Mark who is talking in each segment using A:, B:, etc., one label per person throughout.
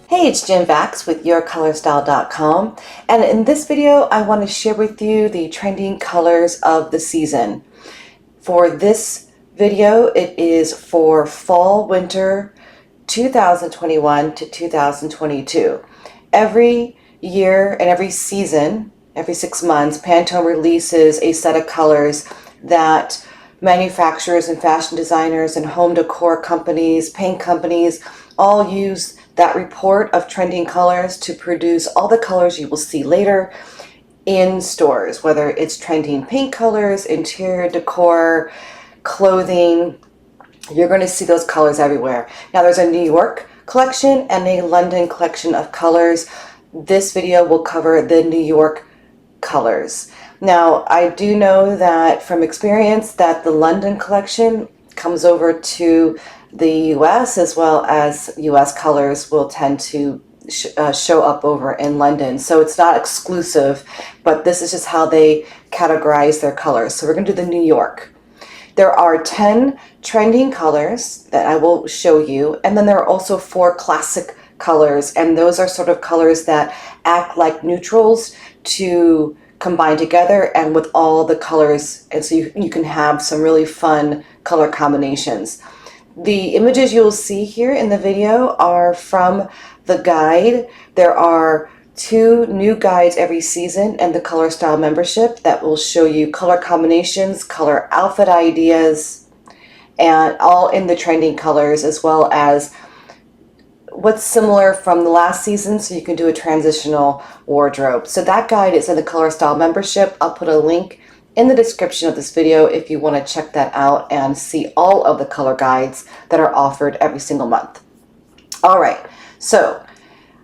A: Hey, it's Jen Vax with YourColorStyle.com, and in this video I want to share with you the trending colors of the season. For this video, it is for fall winter 2021 to 2022. Every year and every season, every 6 months, Pantone releases a set of colors that manufacturers and fashion designers and home decor companies, paint companies, all use that report of trending colors to produce all the colors you will see later in stores, whether it's trending paint colors, interior decor, clothing. You're going to see those colors everywhere. Now there's a New York collection and a London collection of colors. This video will cover the New York colors. Now I do know that from experience that the London collection comes over to the US, as well as US colors will tend to show up over in London. So it's not exclusive, but this is just how they categorize their colors. So we're going to do the New York. There are 10 trending colors that I will show you, and then there are also 4 classic colors, and those are sort of colors that act like neutrals to combine together and with all the colors, and so you can have some really fun color combinations. The images you will see here in the video are from the guide. There are 2 new guides every season and the Color Style membership that will show you color combinations, color outfit ideas, and all in the trending colors, as well as what's similar from the last season, so you can do a transitional wardrobe. So that guide is in the Color Style membership. I'll put a link in the description of this video if you want to check that out and see all of the color guides that are offered every single month. All right, so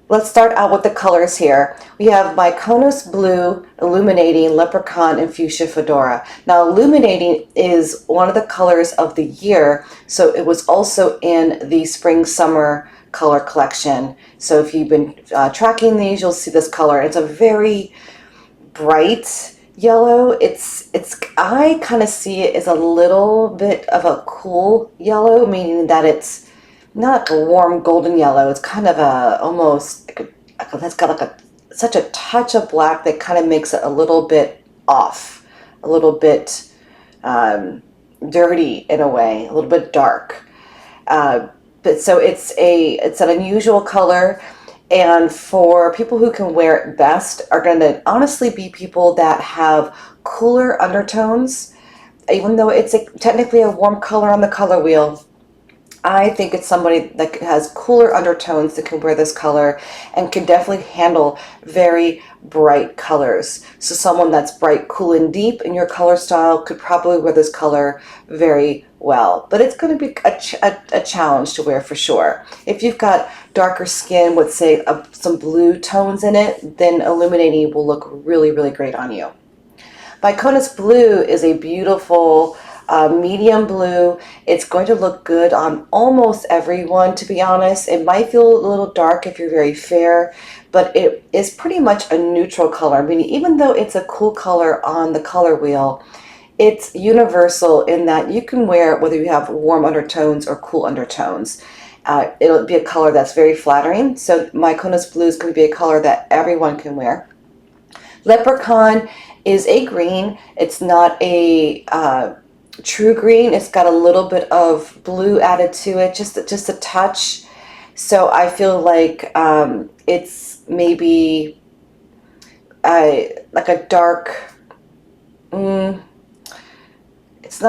A: let's start out with the colors here. We have Mykonos Blue, Illuminating, Leprechaun, and Fuchsia Fedora. Now, Illuminating is one of the colors of the year, so it was also in the Spring-Summer color collection. So if you've been tracking these, you'll see this color. It's a very bright yellow. I kind of see it as a little bit of a cool yellow, meaning that it's not like a warm golden yellow. It's kind of a almost it's got like such a touch of black that kind of makes it a little bit off, a little bit dirty in a way, a little bit dark. But so it's an unusual color. And for people who can wear it best are going to honestly be people that have cooler undertones. Even though it's technically a warm color on the color wheel, I think it's somebody that has cooler undertones that can wear this color and can definitely handle very bright colors. So someone that's bright, cool, and deep in your color style could probably wear this color very well. But it's going to be a challenge to wear for sure. If you've got darker skin with, say, some blue tones in it, then Illuminating will look really, really great on you. Mykonos Blue is a beautiful medium blue. It's going to look good on almost everyone, to be honest. It might feel a little dark if you're very fair, but it is pretty much a neutral color. Meaning, even though it's a cool color on the color wheel, it's universal in that you can wear it whether you have warm undertones or cool undertones. It'll be a color that's very flattering. So Mykonos Blue is going to be a color that everyone can wear. Leprechaun is a green. It's not a true green. It's got a little bit of blue added to it, just a touch. So I feel like it's maybe like a dark. It's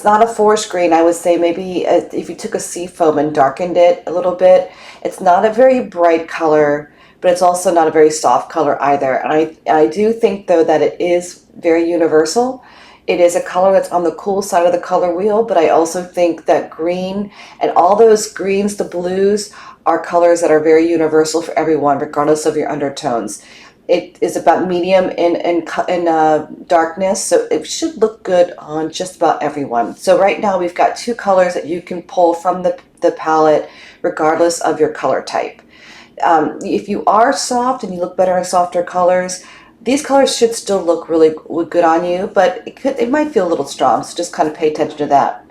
A: not a forest green. I would say maybe if you took a seafoam and darkened it a little bit. It's not a very bright color, but it's also not a very soft color either. And I do think though that it is very universal. It is a color that's on the cool side of the color wheel, but I also think that green and all those greens, the blues, are colors that are very universal for everyone, regardless of your undertones. It is about medium in darkness, so it should look good on just about everyone. So right now we've got 2 colors that you can pull from the palette, regardless of your color type. If you are soft and you look better in softer colors, these colors should still look really good on you, but it might feel a little strong, so just kind of pay attention to that.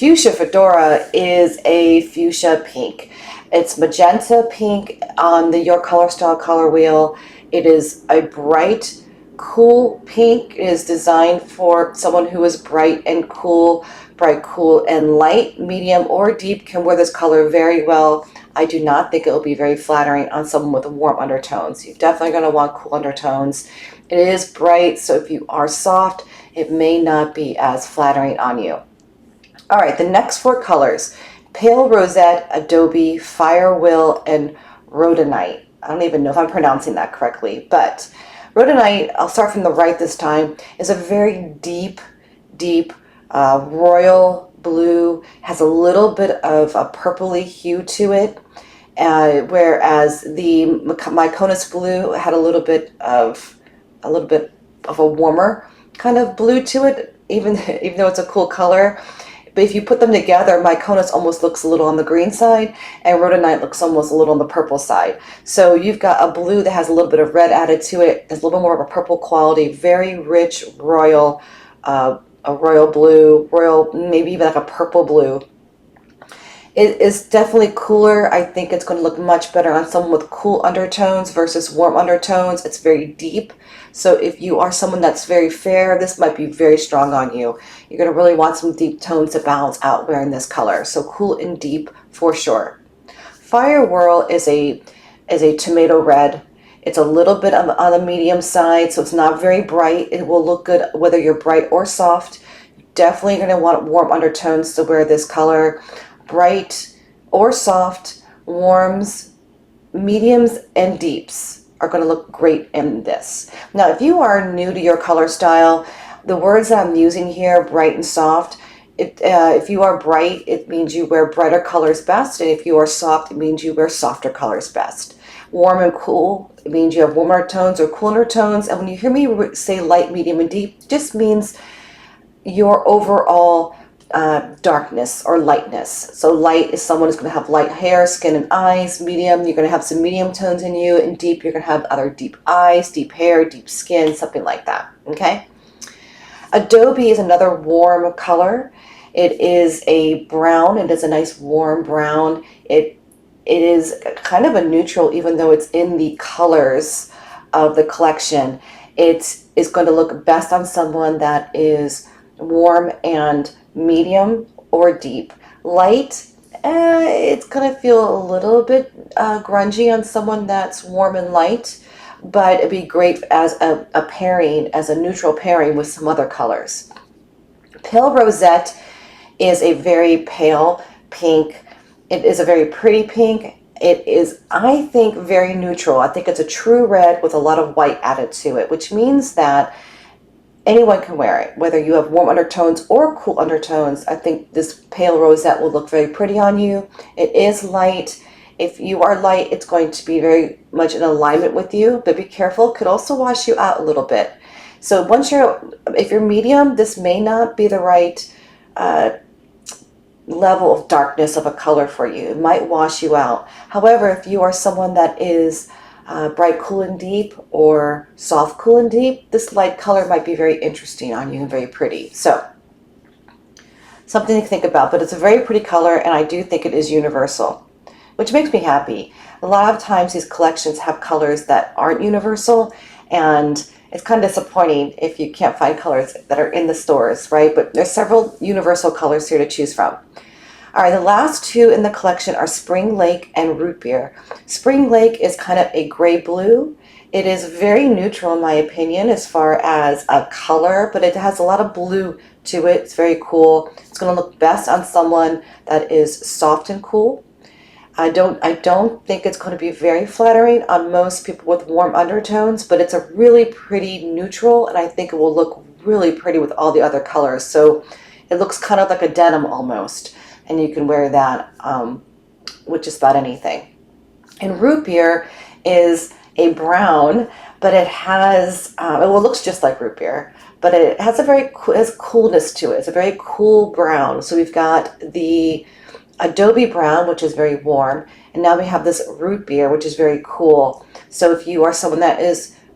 A: Fuchsia Fedora is a fuchsia pink. It's magenta pink on the Your Color Style color wheel. It is a bright, cool pink. It is designed for someone who is bright and cool, bright, cool, and light, medium, or deep can wear this color very well. I do not think it will be very flattering on someone with warm undertones. You're definitely going to want cool undertones. It is bright, so if you are soft, it may not be as flattering on you. All right, the next four colors: Pale Rosette, Adobe, Firewill, and Rhodonite. I don't even know if I'm pronouncing that correctly, but Rhodonite, I'll start from the right this time, is a very deep, deep royal blue, has a little bit of a purpley hue to it, whereas the Mykonos blue had a little bit of a warmer kind of blue to it, even though it's a cool color. But if you put them together, Mykonos almost looks a little on the green side, and Rhodonite looks almost a little on the purple side. So you've got a blue that has a little bit of red added to it. There's a little bit more of a purple quality, very rich royal, a royal blue, royal, maybe even like a purple blue. It is definitely cooler. I think it's going to look much better on someone with cool undertones versus warm undertones. It's very deep. So if you are someone that's very fair, this might be very strong on you. You're going to really want some deep tones to balance out wearing this color. So cool and deep for sure. Firewhirl is a tomato red. It's a little bit on the medium side, so it's not very bright. It will look good whether you're bright or soft. Definitely going to want warm undertones to wear this color. Bright or soft, warms, mediums, and deeps are going to look great in this. Now, if you are new to Your Color Style, the words that I'm using here, bright and soft, if you are bright, it means you wear brighter colors best, and if you are soft, it means you wear softer colors best. Warm and cool, it means you have warmer tones or cooler tones, and when you hear me say light, medium, and deep, it just means your overall darkness or lightness. So light is someone who's going to have light hair, skin, and eyes. Medium, you're going to have some medium tones in you, and deep, you're going to have other deep eyes, deep hair, deep skin, something like that. Okay. Adobe is another warm color. It is a brown. It is a nice warm brown. It is kind of a neutral, even though it's in the colors of the collection. It is going to look best on someone that is warm and medium or deep. Light, it's going to feel a little bit grungy on someone that's warm and light, but it'd be great as a pairing, as a neutral pairing with some other colors. Pale Rosette is a very pale pink. It is a very pretty pink. It is, I think, very neutral. I think it's a true red with a lot of white added to it, which means that anyone can wear it, whether you have warm undertones or cool undertones. I think this pale rosette will look very pretty on you. It is light. If you are light, it's going to be very much in alignment with you, but be careful. It could also wash you out a little bit. So if you're medium, this may not be the right level of darkness of a color for you. It might wash you out. However, if you are someone that is bright, cool, and deep, or soft, cool, and deep, this light color might be very interesting on you and very pretty. So, something to think about, but it's a very pretty color, and I do think it is universal, which makes me happy. A lot of times these collections have colors that aren't universal, and it's kind of disappointing if you can't find colors that are in the stores, right? But there's several universal colors here to choose from. All right, the last two in the collection are Spring Lake and Root Beer. Spring Lake is kind of a gray blue. It is very neutral in my opinion as far as a color, but it has a lot of blue to it. It's very cool. It's going to look best on someone that is soft and cool. I don't think it's going to be very flattering on most people with warm undertones, but it's a really pretty neutral, and I think it will look really pretty with all the other colors. So it looks kind of like a denim almost, and you can wear that with just about anything. And Root Beer is a brown, but it has, it looks just like root beer, but it has has coolness to it. It's a very cool brown. So we've got the Adobe brown, which is very warm, and now we have this root beer, which is very cool. So if you are someone that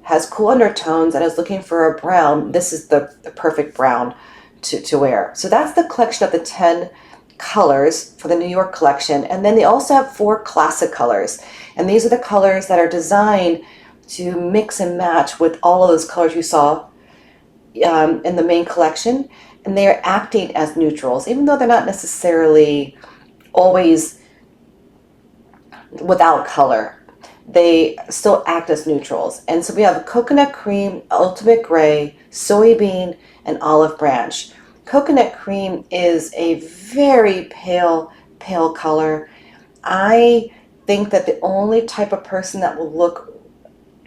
A: has cool undertones and is looking for a brown, this is the perfect brown to wear. So that's the collection of the 10 colors for the New York collection, and then they also have 4 classic colors. And these are the colors that are designed to mix and match with all of those colors you saw in the main collection. And they are acting as neutrals, even though they're not necessarily always without color. They still act as neutrals. And so we have coconut cream, ultimate gray, soybean, and olive branch. Coconut cream is a very pale color. I think that the only type of person that will look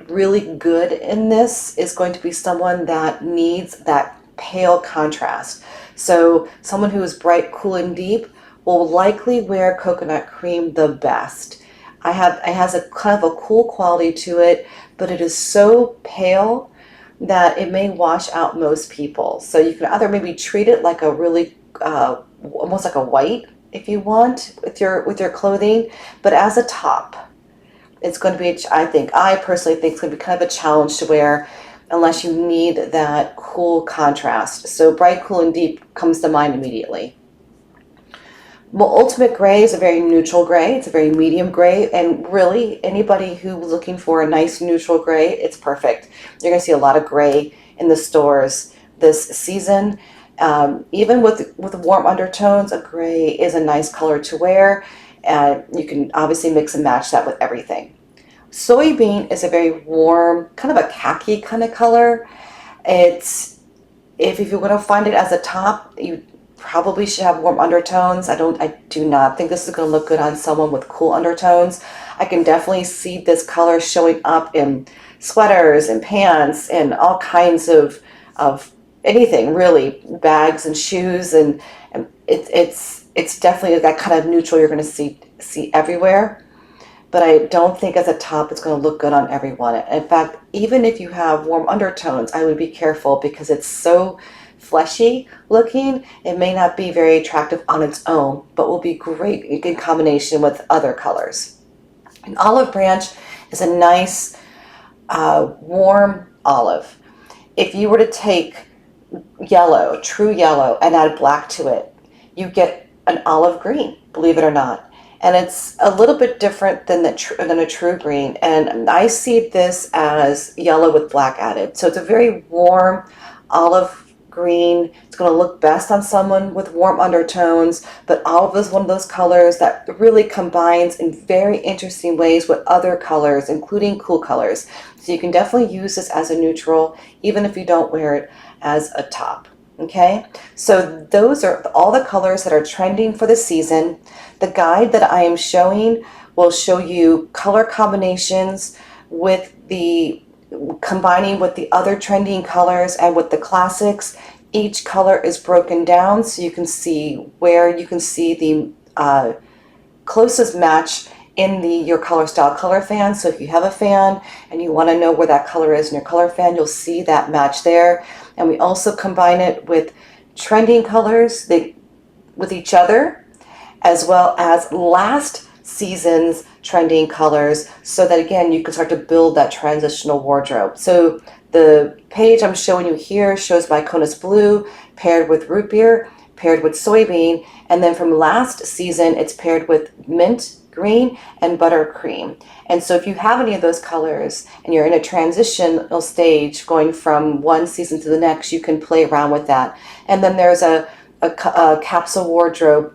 A: really good in this is going to be someone that needs that pale contrast. So someone who is bright, cool, and deep will likely wear coconut cream the best. It has a kind of a cool quality to it, but it is so pale that it may wash out most people. So you can either maybe treat it like a really almost like a white if you want with your clothing, but as a top, it's going to be, I personally think it's going to be kind of a challenge to wear unless you need that cool contrast. So bright, cool, and deep comes to mind immediately. Well, ultimate gray is a very neutral gray. It's a very medium gray, and really anybody who's looking for a nice neutral gray, it's perfect. You're going to see a lot of gray in the stores this season. Even with warm undertones, a gray is a nice color to wear, and you can obviously mix and match that with everything. Soybean is a very warm, kind of a khaki kind of color. It's if you're going to find it as a top, you probably should have warm undertones. I do not think this is going to look good on someone with cool undertones. I can definitely see this color showing up in sweaters and pants and all kinds of anything really, bags and shoes, and it's definitely that kind of neutral you're going to see everywhere. But I don't think as a top it's going to look good on everyone. In fact, even if you have warm undertones, I would be careful because it's so fleshy looking. It may not be very attractive on its own, but will be great in combination with other colors. An olive branch is a nice warm olive. If you were to take yellow, true yellow, and add black to it, you get an olive green, believe it or not. And it's a little bit different than a true green. And I see this as yellow with black added. So it's a very warm olive green. It's going to look best on someone with warm undertones, but olive is one of those colors that really combines in very interesting ways with other colors, including cool colors. So you can definitely use this as a neutral, even if you don't wear it as a top. Okay, so those are all the colors that are trending for the season. The guide that I am showing will show you color combinations with combining with the other trending colors and with the classics. Each color is broken down so you can see where you can see the closest match in your color style color fan. So if you have a fan and you want to know where that color is in your color fan, you'll see that match there. And we also combine it with trending colors with each other, as well as last season's trending colors, so that again you can start to build that transitional wardrobe. So the page I'm showing you here shows Mykonos blue paired with root beer, paired with soybean, and then from last season it's paired with mint green and buttercream. And so if you have any of those colors and you're in a transitional stage going from one season to the next, you can play around with that. And then there's a capsule wardrobe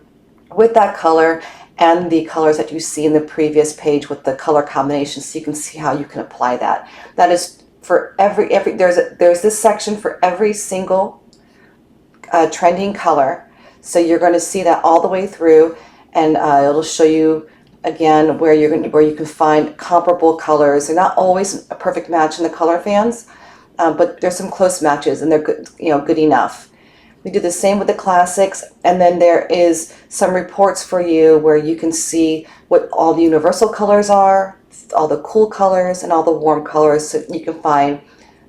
A: with that color and the colors that you see in the previous page with the color combinations, so you can see how you can apply that. That is for every there's this section for every single trending color. So you're going to see that all the way through, and it'll show you again where you can find comparable colors. They're not always a perfect match in the color fans, but there's some close matches, and they're good, good enough. We do the same with the classics, and then there is some reports for you where you can see what all the universal colors are, all the cool colors, and all the warm colors, so you can find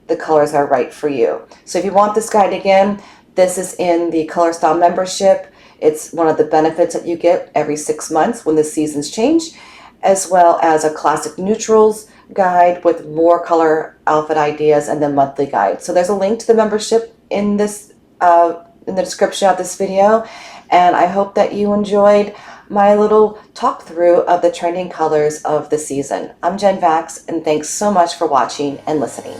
A: the colors that are right for you. So if you want this guide again, this is in the Color Style membership. It's one of the benefits that you get every 6 months when the seasons change, as well as a classic neutrals guide with more color outfit ideas, and then monthly guide. So there's a link to the membership in the description of this video, And I hope that you enjoyed my little talk through of the trending colors of the season. I'm Jen Vax, and thanks so much for watching and listening.